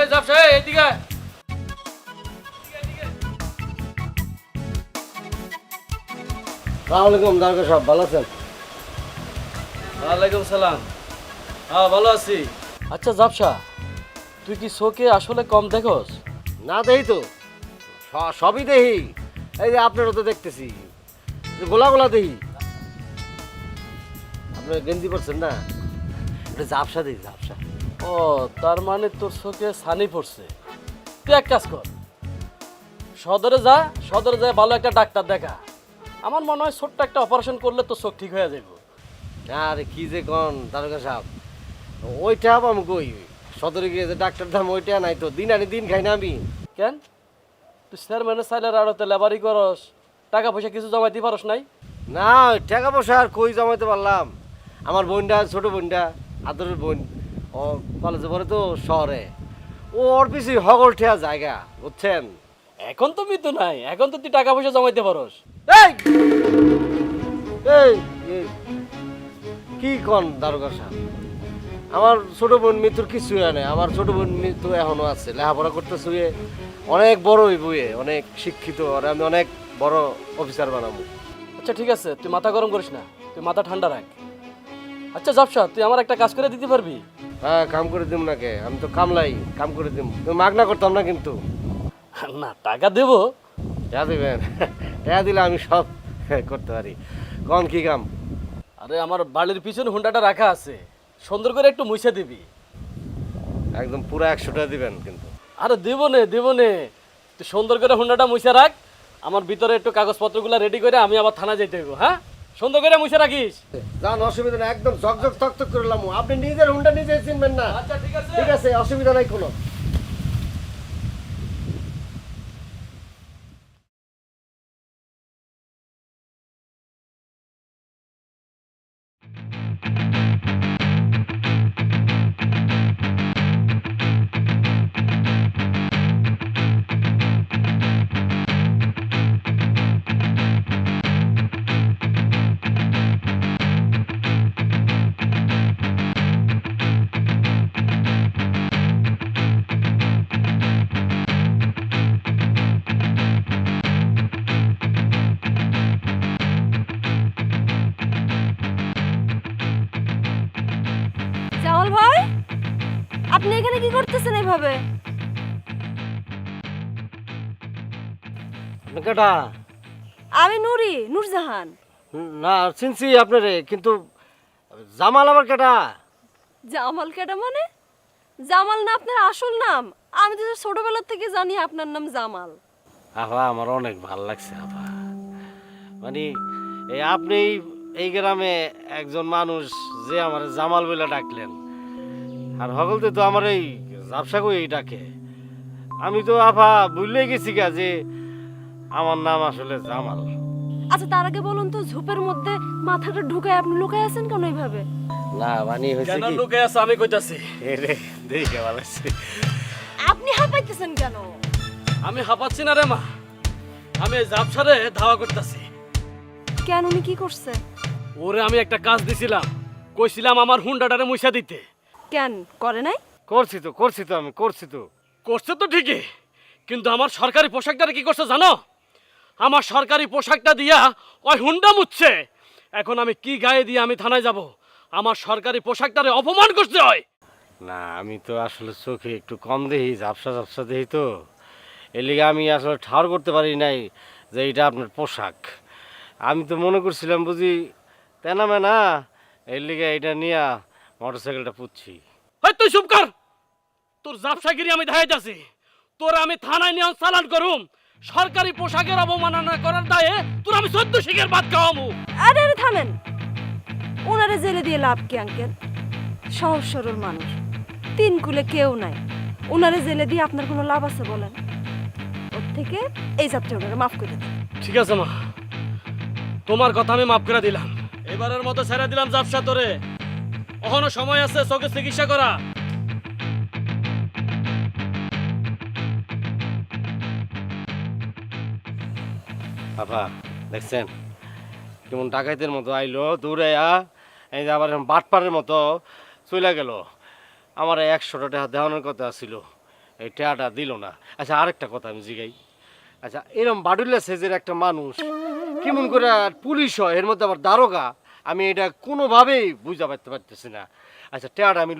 এই যাবছে এদিকে। আসসালামাইকুম দারোগা সাহেব, ভালো আছেন? ওয়ালাইকুম সালাম। হ্যাঁ ভালো আছি। আচ্ছা জাবসা, তুই কি চোখে আসলে কম দেখোস? না দেখি তো, সবই দেখি। এই যে আপনারও তো দেখতেছি, গোলা গোলা দেখি। আপনার গেঞ্জি পরছেন না, এটা ঝাপসা দেখি, ঝাপসা। ও তার মানে তোর চোখে ছানি পড়ছে। তুই এক কাজ কর, সদরে যা, সদরে যায় ভালো একটা ডাক্তার দেখা। আমার মনে হয় ছোট্ট একটা অপারেশন করলে তো চোখ ঠিক হয়ে যাবে। আরে কি যে কন দারোগা সাহেব, ওইটা আমি কই সদরে গিয়ে যে ডাক্তার দাম ওইটা নাই তো, দিন আনি দিন খাই না আমি। কেন তুই চেয়ারম্যানের সাইলের আড়তে লেবারি করস, টাকা পয়সা কিছু জমাইতে পারস নাই? না ওই টাকা পয়সা আর কই জমাইতে পারলাম। আমার বোনটা, ছোট বোনটা, আদরের বোন, ও কলেজে পড়ে তো শহরে। ও ওর পিছু হগল ঠেয়া জায়গা, বুঝছেন? এখন তো মৃত্যু নাই, এখন তো তুই টাকা পয়সা জমাইতে পারস। এই এই এই, কি কন দারোগা সাহেব, আমার ছোট বোন মৃত্যুর কিছু হয় না। আমার ছোট বোন মৃত্যু এখনো আছে, লেখাপড়া করতেছে, অনেক বড় বইয়ে, অনেক শিক্ষিত, আর আমি অনেক বড় অফিসার বানাবো। আচ্ছা ঠিক আছে, তুই মাথা গরম করিস না, তুই মাথা ঠান্ডা রাখ। আচ্ছা জাবসা, তুই আমার একটা কাজ করে দিতে পারবি? হ্যাঁ, কাম করে দিম না কে, আমি তো কামলাই, কাম করে দিম। তুমি মাগনা করতাম না কিন্তু। না টাকা দেবো। টাকা দিবেন? টাকা দিলে আমি সব করতে পারি। কন কি কাম? আরে আমার বাড়ির পিছনে হুন্ডাটা রাখা আছে, সুন্দর করে একটু মুছে দিবি। একদম পুরো 100 টাকা দিবেন কিন্তু। আরে দেবো নে, তুই সুন্দর করে হুন্ডাটা মুছে রাখ। আমার ভিতরে একটু কাগজপত্রগুলো রেডি করে আমি আবার থানা যেতে হইব। হ্যাঁ, সুন্দর করে মুছে রাখিস। যান, অসুবিধা নেই, একদম ঝকঝক তকতক করলাম। আপনি নিজের হুন্ডা নিজে চিনবেন না? আচ্ছা ঠিক আছে। ঠিক আছে, অসুবিধা নাই কোনো। জামাল ভাই, আপনি এখানে কি করতেছেন এভাবে? আপনি কেটা? আমি নুরি, নূরজাহান। না, চিনছি আপনারে, কিন্তু জামাল আবার কেটা? জামাল কেডা মানে? জামাল না আপনার আসল নাম? আমি তো ছোটবেলা থেকে জানি আপনার নাম জামাল। আহা, আমার অনেক ভাল লাগছে আভা। মানে এই আপনি এই গ্রামে একজন মানুষ যে আমার জামাল বলে ডাকলেন, আর হগলতে তো আমার এই জাবসা কই ডাকে। আমি তো আভা ভুলেই গেছি গা যে আমার নাম আসলে জামাল। আচ্ছা তার আগে বলুন তো, ঝোপের মধ্যে মাথাটা ঢুকায় আপনি লুকায় আছেন কেন এইভাবে? না মানে হয়েছে কেন কি, লুকে আছে আমি কইতাছি। এরে দেখে ভালো লাগছে। আপনি হাঁপাইতেছেন কেন? আমি হাঁপাচ্ছি না রে মা, আমি এই জাবসারে ধাওয়া করতেছি। কেন, উনি কি করছে? ওরে আমি একটা কাজ দিছিলাম, কইছিলাম আমার হুন্ডাটারে মুছা দিতে। কেন করে নাই? করছি তো আমি করছি তো। করছে তো ঠিকই, কিন্তু আমার সরকারি পোশাকটারে কি করছে জানো? আমার সরকারি পোশাকটা দিয়া ওই হুন্ডা মুছছে। এখন আমি কি গায়ে দিয়ে আমি থানায় যাব? আমার সরকারি পোশাকটারে অপমান করছে হয়। না আমি তো আসলে চোখে একটু কম দেখি, ঝাপসা ঝাপসা দেখি তো, এর লিগে আমি আসলে ঠাড় করতে পারি নাই যে এটা আপনার পোশাক। আমি তো মনে করছিলাম বুঝি তেনা মেনা, এর লিগে এটা নিয়ে মোটর সাইকেলটা পুচ্ছি। এই তুই চুপ কর, তোর জাবসাগিরি আমি দেখাইতাছি। তোর আমি থানায় নিয়ে চালান করুম। সরকারি পোশাকের অবমাননা করার দায়ে তোর আমি 14 শিখের ভাত খাওয়ামু। আরে আরে থামেন, ওনারে জেলে দিয়ে লাভ কি আঙ্কেল? সহজ সরল মানুষ, তিন কুলে কেউ নাই, ওনারে জেলে দিয়ে আপনার কোনো লাভ আছে বলেন? ওর থেকে এই যাত্রা ওনারা মাফ করে দেন। ঠিক আছে মা, তোমার কথা আমি মাফ করে দিলাম। এবারের মতো ছেড়ে দিলাম জাবসা তোরে। এখনো সময় আছে চোখে চিকিৎসা করা। বাবা দেখছেন কেমন ডাকাইতের মতো আইলো দূরে, এই যে আবার বাটপাড়ের মতো চলে গেল। আমার 100 টাকা দেওয়ানোর কথা ছিল, এই টেয়াটা দিল না। আচ্ছা আরেকটা কথা আমি জিগাই, আচ্ছা এরকম বাডুল্লা সেজের একটা মানুষ কেমন করে পুলিশ হয়, এর মধ্যে আবার দারোগা, আমি এটা কোনোভাবেই বুঝতে পারতেছি না। আচ্ছা টেয়াটা আমি